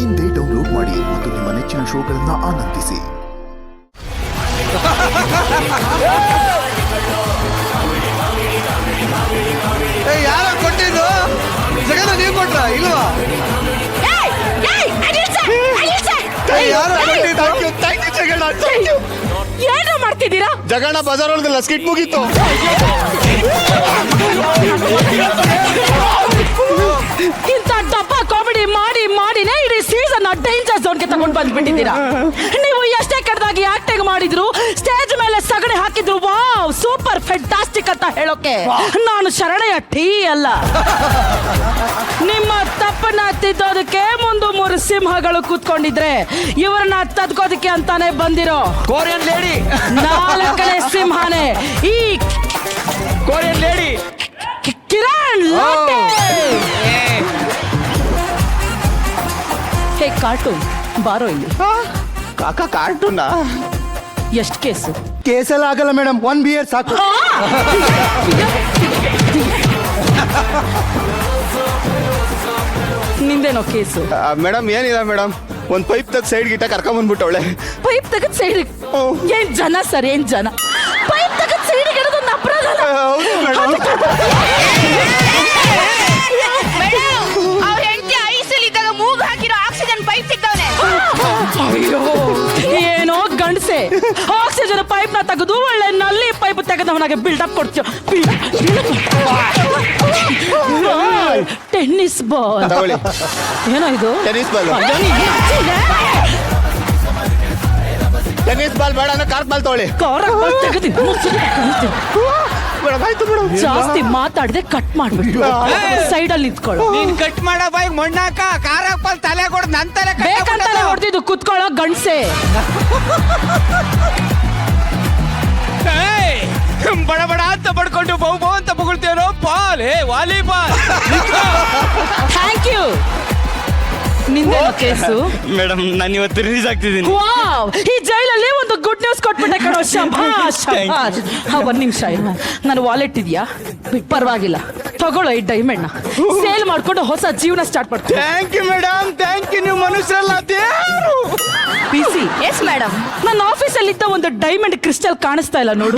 ಇಂದೇ ಡೌನ್ಲೋಡ್ ಮಾಡಿ ಮತ್ತು ನಿಮ್ಮ ನೆಚ್ಚಿನ ಶೋಗಳನ್ನು ಆನಂದಿಸಿ. ಯಾರ ಕೊಟ್ಟಿದ್ದು? ಜಗನ ನೀವು ಕೊಟ್ರ ಇಲ್ವಾ? ಏನೋ ಮಾಡ್ತಿದ್ದೀರಾ? ಜಗಣ ಬಜಾರ್ ಒಳಗಲ್ಲ ಸ್ಕಿಟ್ ಮುಗೀತು. ಇಂಥ ಡಬ್ಬ ಕಾಮಿಡಿ ಮಾಡಿ ಮಾಡಿನೇ ಇಡೀ ಸೀಸನ್ ಡೇಂಜರ್ ಝೋನ್ಗೆ ತಗೊಂಡು ಬಂದ್ಬಿಟ್ಟಿದ್ದೀರಾ. ನೀವು ಎಷ್ಟೇ ಕೆಟ್ಟದಾಗಿ ಆಕ್ಟಿಂಗ್ ಮಾಡಿದ್ರು, ಸ್ಟೇಜ್ ಮೇಲೆ ಸಗಣಿ ಹಾಕಿದ್ರು, ವಾವ್ ಸೂಪರ್ ಫ್ಯಾಂಟಾಸ್ಟಿಕ್ ಅಂತ ಹೇಳೋಕೆ ನಾನು ಶರಣೆಯ ಟೀ ಅಲ್ಲ. ನಿಮ್ಮ ತಪ್ಪನ್ನ ತಿದ್ದೋದಕ್ಕೆ ಮುಂದೆ 3 ಸಿಂಹಗಳು ಕೂತ್ಕೊಂಡಿದ್ರೆ ಇವ್ರನ್ನ ತದ್ಕೋದಕ್ಕೆ ಅಂತಾನೆ ಬಂದಿರೋ ಕೋರಿಯನ್ ಲೇಡಿ 4ನೇ ಸಿಂಹನೇ ಈ ಕೋರಿಯನ್ ಲೇಡಿ ಕಿರಣ್ ಲಾಟೆ. ಹೇ ಕಾರ್ಟೂನ್ ಬಾರೋ ಇಲ್ಲಿ. ಕಾಕ ಕಾರ್ಟೂನಾ? ಎಷ್ಟು ಕೇಸು? ಕೇಸೆಲ್ಲ ಆಗಲ್ಲ ಮೇಡಮ್, 1 ಬಿಯರ್ ಸಾಕು. ನಿಂದೇನೋ ಕೇಸು? ಮೇಡಮ್ ಏನಿಲ್ಲ ಮೇಡಮ್, ಒಂದ್ ಪೈಪ್ ತಗ ಸೈಡ್ ಗಿಟ್ಟ ಕರ್ಕೊಂಡ್ ಬಂದ್ಬಿಟ್ಟವಳೆ. ಪೈಪ್ ತೆಗೆದ್ ಸೈಡ್? ಏನ್ ಜನ ಸರ್, ಏನ್ ಜನ? ಪೈಪ್ ತೆಗೆದ್ ಸೈಡ್ ಇಡೋದೊಂದು ಅಪರಾಧ ಅಲ್ಲ? ಹೌದು ಮೇಡಮ್. ಅವ್ರ ಹೆಂಡತಿ ಐಸಲ್ ಇದ್ದಾಗ ಮೂಗ್ ಹಾಕಿರೋ ಆಕ್ಸಿಜನ್ ಪೈಪ್ ಸಿಗ್ತವನೆ. ಅಯ್ಯೋ ಏನೋ ಗಂಡಸೆ, ಆಕ್ಸಿಜನ್ ಪೈಪ್ ನ ತೆಗೆದು ಒಳ್ಳೆ ನಲ್ಲಿ ಪೈಪ್ ತೆಗೆದವನಾಗೆ ಬಿಲ್ಡಪ್ ಕೊಡ್ತೀವಿ. ಟೆನ್ನಿಸ್ ಬಾಲ್ ತಗೊಳ್ಳಿ. ಏನೋ ಇದು? Tennis ball. ಟೆನ್ನಿಸ್ ಬಾಲ್ ಬೇಡ ಅಂದ್ರೆ ಕಾರ್ಕ್ ಬಾಲ್ ತಗೊಳ್ಳಿ. ಮೇಡಮ್ ಆಯ್ತು ಮೇಡಮ್. ಜಾಸ್ತಿ ಮಾತಾಡದೆ ಕಟ್ ಮಾಡ್ಬಿಟ್ಟು ಸೈಡ್ ಅಲ್ಲಿ ನಿಂತ್ಕೊಳ್ಳೋ. ನೀನ್ ಕಟ್ ಮಾಡ ಬಾಯ್ ಮಣ್ಣಾಕ ಕಾರಪ್ಪಲ್ ತಲೆ ಕೊಡ್ ನನ್ ತಲೆ ಬೇಕಂತಾನೆ ಹೊಡೆದಿದ್ದು ಕುತ್ಕೊಳ್ಳೋ ಗಂಡ್ಸೆ. ಬಡ ಬಡ ಅಂತ ಬಡ್ಕೊಂಡು ಬಹು ಅಂತ ಬಗಳ್ತೇನೋ ಬಾಲ್. ವಾಲಿಬಾಲ್. Thank you. ನಿಂದೇನೋ ಕೇಸು? ಮೇಡಮ್ ನಾನು ಇವತ್ತು ರಿಲೀಸ್ ಆಗ್ತಿದ್ದೀನಿ. ವಾವ್, ಈ ಜೈಲಲ್ಲಿ ಒಂದು ಗುಡ್ ನ್ಯೂಸ್ ಕೊಟ್ಬಿಟ್ಟೆ ಕಣೋ. ಶಭಾಷ್ ಶಭಾಷ್. ಒಂದ್ ನಿಮಿಷ ಇಲ್ಲ, ನನ್ನ ವಾಲೆಟ್ ಇದೆಯಾ? ಪರವಾಗಿಲ್ಲ, ತಗೊಳ್ಳೋ ಈ ಡೈಮಂಡ್ ನ ಸೇಲ್ ಮಾಡ್ಕೊಂಡು ಹೊಸ ಜೀವನ ಸ್ಟಾರ್ಟ್ ಮಾಡ್ಕೊ. Thank you madam, thank you. ನೀವು ಮನುಷ್ಯರಲ್ಲ ದೇವ್ರು. PC, yes madam. ನನ್ನ ಆಫೀಸಲ್ಲಿ ಇದ್ದ ಒಂದು ಡೈಮಂಡ್ ಕ್ರಿಸ್ಟಲ್ ಕಾಣಿಸ್ತಾ ಇಲ್ಲ ನೋಡು.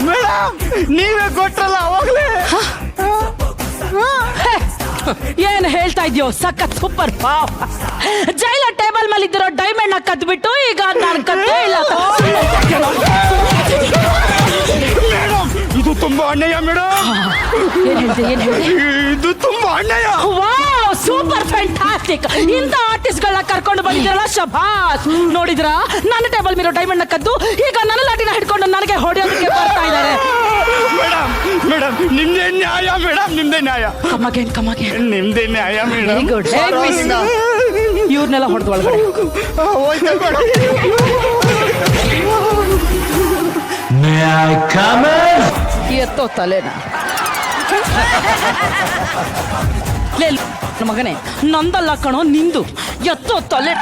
ಮೇಡಮ್ ನೀವೇ ಕೊಟ್ರಲ್ಲ ಅವಾಗ್ಲೇ. ಏನ್ ಹೇಳ್ತಾ ಇದೆಯೋ? ಸಖತ್ ಸೂಪರ್ ಪಾವ್. ಜೈಲ ಟೇಬಲ್ ಮೇಲೆ ಇದ್ದಿರೋ ಡೈಮಂಡ್ ನ ಕದ್ಬಿಟ್ಟು ಈಗ ನಾನು ಕದ್ದೇ ಇಲ್ಲ. ಮೇಡಮ್ ಇದು ತುಂಬಾ ಅನ್ಯಾಯ ಮೇಡಮ್. ಏನ್ ಹೇಳ್ದೆ? ಇದು ತುಂಬಾ ಅನ್ಯಾಯ. Wow super fantastic. ಇಂಥ ಆರ್ಟಿಸ್ಟ್ ಗಳನ್ನ ಕರ್ಕೊಂಡು ಬಂದಿದ್ದೀರಲ್ಲ, ಶಭಾಷ್. ನೋಡಿದ್ರ ನನ್ನ ಟೇಬಲ್ ಮೇಲೆ ಡೈಮಂಡ್ ನ ಕದ್ದು ಈಗ ನನ್ನ ಲಾಟಿನ ಹಿಡ್ಕೊಂಡು ನನಗೆ ಹೊಡೆಯೋದಕ್ಕೆ ಬರ್ತಾ ಇದ್ದಾರೆ. ಮೇಡಮ್ ಮೇಡಮ್ ನಿಮ್ದೇ ನ್ಯಾಯ ಮೇಡಮ್, ನಿಮ್ದೇ ನ್ಯಾಯ. ಕಮಗೇನ್ ನಿಮ್ದೇ ನ್ಯಾಯ ಮೇಡಮ್. Very good. ಇವ್ರನ್ನೆಲ್ಲ ಹೊಡೆದು ಒಳಗಡೆ ಎತ್ತೋ ತಲೆನ. ಮಗನೇ ನಂದಲ್ಲ ಕಣೋ, ನಿಂದು. ಎತ್ತೋ ತಲೆ.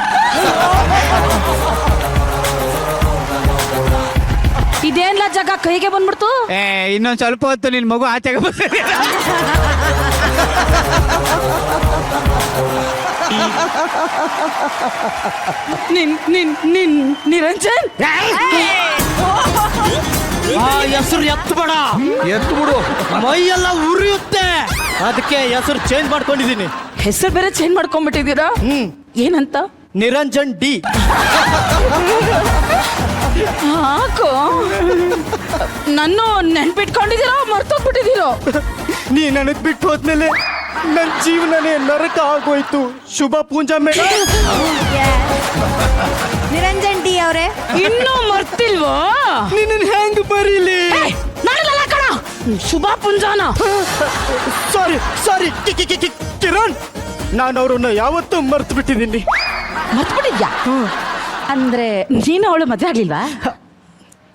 ಇದೇನ್ಲ ಜಾಗ ಕೈಗೆ ಬಂದ್ಬಿಡ್ತು. ಇನ್ನೊಂದ್ ಸ್ವಲ್ಪ ಹೊತ್ತು ನಿನ್ ಮಗು ಆಚೆಗೆ ಬರ್ತಾರೆ. ನಿರಂಜನ್ ಹೆಸರು ಎತ್ತಬೇಡ, ಎತ್ಬಿಡು. ಮೈಯೆಲ್ಲ ಉರಿಯುತ್ತೆ, ಅದಕ್ಕೆ ಹೆಸರು ಚೇಂಜ್ ಮಾಡ್ಕೊಂಡಿದ್ದೀನಿ. ಹೆಸರು ಬೇರೆ ಚೇಂಜ್ ಮಾಡ್ಕೊಂಡ್ಬಿಟ್ಟಿದ್ದೀರಾ? ಏನಂತ? ನಿರಂಜನ್ ಡಿ. ಹಾಕೋ, ನಾನು ನೆನ್ಪಿಟ್ಕೊಂಡಿದ್ದೀರಾ ಮರ್ತೋಗ್ಬಿಟ್ಟಿದ್ದೀರೋ? ನೀ ನನಗ್ ಬಿಟ್ಟು ಹೋದ್ಮೇಲೆ ನನ್ನ ಜೀವನನೇ ನರಕ ಆಗೋಯ್ತು. ಶುಭ ಪೂಂಜಾ ಮೇಡಮ್. ನಿರಂಜನ್ ಡಿ ಅವರೇ ಇನ್ನೂ ಮರ್ತಿಲ್ವೋ? ನಿನ್ನ ಹೆಂಗ್ ಬರೀಲಿ? ನಾನಲ್ಲ ಕಣ, ಶುಭ ಪುಂಜಾನ. ಸಾರಿ ಸಾರಿ ಕಿರಣ್, ನಾನು ಅವ್ರನ್ನ ಯಾವತ್ತೂ ಮರ್ತು ಬಿಟ್ಟಿದ್ದೀನಿ. ಮರ್ತ್ಬಿಟ್ಟಿದ್ಯಾ? ಅಂದ್ರೆ ನೀನು ಅವಳು ಮದ್ವೆ ಆಗ್ಲಿಲ್ವಾ?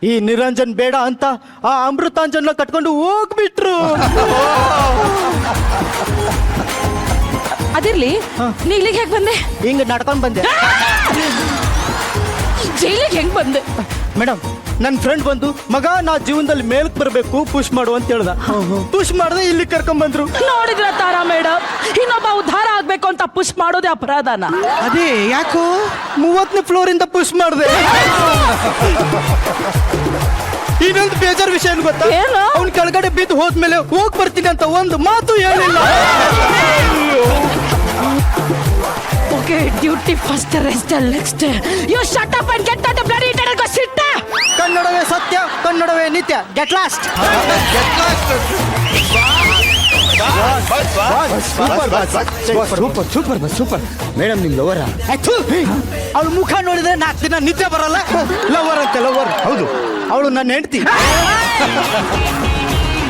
ಈ ನಿರಂಜನ್ ಬೇಡ ಅಂತ ಆ ಅಮೃತಾಂಜನ್ ಕಟ್ಕೊಂಡು ಹೋಗ್ಬಿಟ್ರು. ಅದಿರ್ಲಿ, ನೀ ಇಲ್ಲಿಗೆ ಹೇಗೆ ಬಂದೆ? ಹಿಂಗ್ ನಡ್ಕೊಂಡ್ ಬಂದೆ. ಜೈಲಿಗೆ ಹೆಂಗ್ ಬಂದೆ? ಮೇಡಮ್, ನನ್ನ ಫ್ರೆಂಡ್ ಬಂದು ಮಗ ನಾ ಜೀವನದಲ್ಲಿ ಮೇಲಕ್ಕೆ ಬರಬೇಕು, ಪುಷ್ ಮಾಡು ಅಂತ ಹೇಳ್ದ. ಪುಷ್ ಮಾಡ್ದೆ ಇಲ್ಲಿ ಕರ್ಕೊಂಡ್ ಬಂದ್ರು. ನೋಡಿದ್ರ ತಾರಾ ಮೇಡಮ್, ಇನ್ನೊಬ್ಬ ಉದ್ಧಾರ ಆಗ್ಬೇಕು ಹೋಗ್ಬೇಕು ಅಂತ ಪುಷ್ ಮಾಡೋದೇ ಅಪರಾಧನ? ಅದೇ ಯಾಕೋ 30ನೇ ಫ್ಲೋರ್ ಇಂದ ಪುಷ್ ಮಾಡಿದೆ. ಇನ್ನೊಂದು ಬೇಜಾರ್ ವಿಷಯ ಏನ್ ಗೊತ್ತಾ? ಏನು? ಅವ್ನ್ ಕೆಳಗಡೆ ಬಿದ್ದು ಹೋದ್ಮೇಲೆ ಹೋಗ್ ಬರ್ತೀನಿ ಅಂತ ಒಂದು ಮಾತು ಹೇಳಿಲ್ಲ. Okay, duty first, rest next. You shut up and get out the bloody internet go sit. ಕನ್ನಡವೇ ಸತ್ಯ, ಕನ್ನಡವೇ ನಿತ್ಯ. Get lost. ಸೂಪರ್ ಮೇಡಮ್ ನಿಮ್ ಲವರ ಅವಳು ಮುಖ ನೋಡಿದ್ರೆ 4 ದಿನ ನಿದ್ದೆ ಬರಲ್ಲ. ಲವರ್ ಅಂತೆ ಲವರ್. ಹೌದು, ಅವಳು ನನ್ನ ಹೆಂಡತಿ.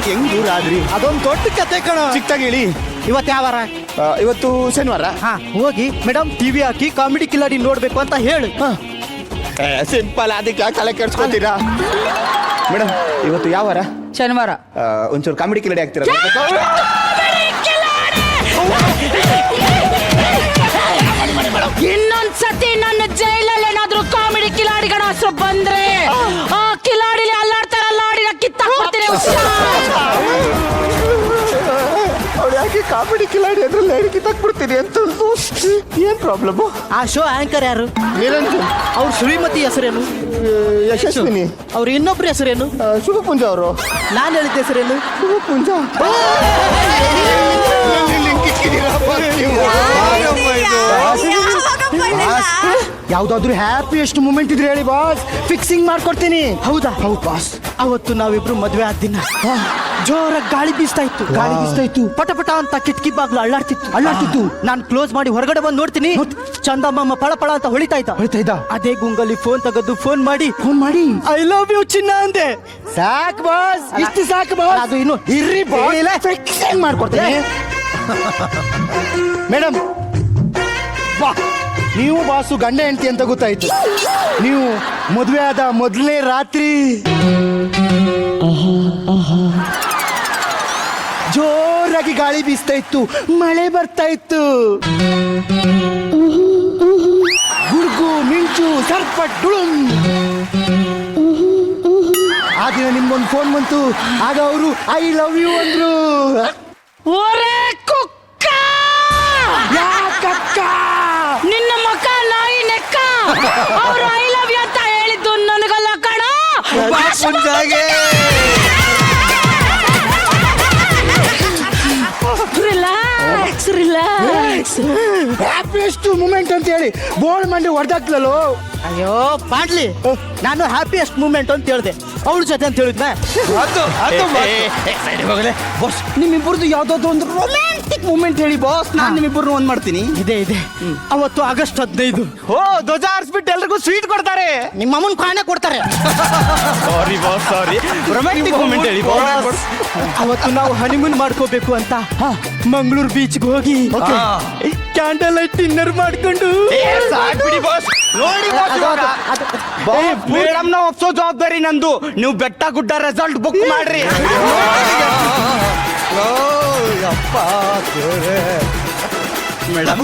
ಹೆಂಗ್ ದೂರ ಆದ್ರಿ? ಅದೊಂದು ದೊಡ್ಡ ಕತೆ ಕಣ. ಚಿಕ್ತಾಗಿ ಹೇಳಿ. ಇವತ್ತು ಯಾವ ವಾರ? ಇವತ್ತು ಶನಿವಾರ. ಹಾ, ಹೋಗಿ ಮೇಡಮ್ ಟಿವಿ ಹಾಕಿ ಕಾಮಿಡಿ ಕಿಲಾಡಿ ನೋಡ್ಬೇಕು ಅಂತ ಹೇಳು. ಸಿಂಪಲ್, ಅದಕ್ಕೆ ಯಾಕೆ ತಲೆ ಕೆಡ್ಸ್ಕೊತೀರಾ? ಮೇಡಮ್ ಇವತ್ತು ಯಾವ ವಾರ? ಶನಿವಾರ. ಒಂಚೂರು ಕಾಮಿಡಿ ಕಿಲಾಡಿ ಆಗ್ತೀರಾ? ಇನ್ನೊಂದ್ಸತಿ ನನ್ನ ಜೈಲಲ್ಲಿ ಏನಾದ್ರೂ ಕಾಮಿಡಿ ಕಿಲಾಡಿಗಳ ಹೆಸರು ಬಂದ್ರೆ ಆ ಕಿಲಾಡಿಲಿ ಅಲ್ಲಾಡ್ತಾರಲ್ಲ ಆಡಿನ ಕಿತ್ತಾಕ್ಬಿಡ್ತೀನಿ. ಅವ್ರು ಯಾಕೆ ಕಾಮಿಡಿ ಕಿಲಾಡಿ ಅದ್ರಲ್ಲಿ ಹೇಳಿ ಕಿತ್ತಾಕ್ಬಿಡ್ತೀನಿ ಅಂತ ಏನ್ ಪ್ರಾಬ್ಲಮ್? ಆ ಶೋ ಆಂಕರ್ ಯಾರು? ನಿರಂಜನ್. ಅವ್ರ ಶ್ರೀಮತಿ ಹೆಸರೇನು? ಯಶಸ್ವಿನಿ. ಅವ್ರ ಇನ್ನೊಬ್ರ ಹೆಸರೇನು? ಶುಭಪುಂಜ ಅವರು. ನಾನು ಹೇಳಿದ್ದ ಹೆಸರೇನು? ಶುಭಪುಂಜ. ಯಾವ್ದಾದ್ರು ಹ್ಯಾಪಿಯೆಸ್ಟ್ ಮೂಮೆಂಟ್ ಇದ್ರೆ ಹೇಳಿ ಬಾಸ್, ಫಿಕ್ಸಿಂಗ್ ಮಾಡ್ಕೊಡ್ತೀನಿ. ಹೌದಾ? ಹೌದು ಬಾಸ್. ಅವತ್ತು ನಾವಿಬ್ರು ಮದ್ವೆ ಆದ ದಿನ ಜೋರಾಗಿ ಗಾಳಿ ಬೀಸ್ತಾ ಇತ್ತು. ಪಟ ಪಟ ಅಂತ ಕಿಟಕಿ ಬಾಗ್ಲು ಅಳ್ಳಾಡ್ತಿತ್ತು. ನಾನು ಕ್ಲೋಸ್ ಮಾಡಿ ಹೊರಗಡೆ ಬಂದು ನೋಡ್ತೀನಿ, ಚಂದಮಾಮ ಪಳ ಪಳ ಅಂತ ಹೊಳಿತಾ ಇದ್ದ. ಅದೇ ಗುಂಗಲ್ಲಿ ಫೋನ್ ತೆಗೆದು ಫೋನ್ ಮಾಡಿ ಐ ಲವ್ ಯು ಚಿನ್ನ ಅಂದೆ. ಸಾಕು ಬಾಸ್, ಇಷ್ಟು ಸಾಕು ಬಾಸ್. ಅದು ಇನ್ನು ಇರ್ರಿ ಬಾಸ್, ಫಿಕ್ಸಿಂಗ್ ಮಾಡ್ಕೊಡ್ತೀನಿ. ಮೇಡಮ್ ಬಾ, ನೀವು ಬಾಸು ಗಂಡ ಹೆಂಡತಿ ಅಂತ ಗೊತ್ತಾಯ್ತು. ನೀವು ಮದುವೆ ಆದ ಮೊದಲನೇ ರಾತ್ರಿ ಜೋರಾಗಿ ಗಾಳಿ ಬೀಸ್ತಾ ಇತ್ತು, ಮಳೆ ಬರ್ತಾ ಇತ್ತು. ಗುಡುಗು ಮಿಂಚು ಸರ್ಪಟ್ ಡುಳುಂ. ಆ ದಿನ ನಿಮ್ಗೊಂದು ಫೋನ್ ಬಂತು. ಆಗ ಅವರು ಐ ಲವ್ ಯು ಅಂದ್ರು. ಒರೇ ಕುಕ್ಕ, ಯಾಕಕ್ಕ? ನಿನ್ನ ಮಕ ನಾಯಿ ನೆಕ್ಕ. ಅವ್ರು ಐ ಲವ್ ಯು ಅಂತ ಹೇಳಿದ್ದು ನನಗಲ್ಲ ಕಣ. ರಿಲ್ಯಾಕ್ಸ್. ಹ್ಯಾಪಿಯೆಸ್ಟ್ ಮೂಮೆಂಟ್ ಅಂತ ಹೇಳಿ ಬೋಳ್ ಮಂಡಿ ಹೊಡೆದಾಕ್ಲಲ್ಲೋ. ಅಯ್ಯೋ ಪಾಡ್ಲಿ, ನಾನು ಹ್ಯಾಪಿಯೆಸ್ಟ್ ಮೂಮೆಂಟ್ ಅಂತ ಹೇಳಿದೆ, ಅವಳ ಜೊತೆ ಅಂತ ಹೇಳಿದ್ನ. ಬಾಸ್, ನಿಮ್ಮಿಬ್ಬರದು ಯಾವ್ದಾದ್ರು ಒಂದು ರೊಮ್ಯಾಂಟಿಕ್ ಮೂಮೆಂಟ್ ಹೇಳಿ ಬಾಸ್, ನಾನು ನಿಮ್ಮಿಬ್ಬರನ್ನು ಒಂದ್ ಮಾಡ್ತೀನಿ. ಇದೆ ಅವತ್ತು ಆಗಸ್ಟ್ 15. ಧ್ವಜ ಹಾರಿಸ್ಬಿಟ್ಟು ಎಲ್ರಿಗೂ ಸ್ವೀಟ್ ಕೊಡ್ತಾರೆ. ನಿಮ್ಮ ಅಮ್ಮನ ಕಾಣೆ ಕೊಡ್ತಾರೆ. ಸಾರಿ ರೊಮ್ಯಾಂಟಿಕ್ ಮೂಮೆಂಟ್ ಹೇಳಿ. ಅವತ್ತು ನಾವು ಹನಿಮೂನ್ ಮಾಡ್ಕೋಬೇಕು ಅಂತ ಮಂಗಳೂರು ಬೀಚ್ಗೆ ಹೋಗಿ ಕ್ಯಾಂಡಲ್ ಲೈಟ್ ಡಿನ್ನರ್ ಮಾಡ್ಕೊಂಡು ಮೇಡಮ್ ನ ಒಪ್ಸೋ ಜವಾಬ್ದಾರಿ ನಂದು. ನೀವು ಬೆಟ್ಟ ಗುಡ್ಡ ರೆಸಾರ್ಟ್ ಬುಕ್ ಮಾಡ್ರಿ. ಮೇಡಮ್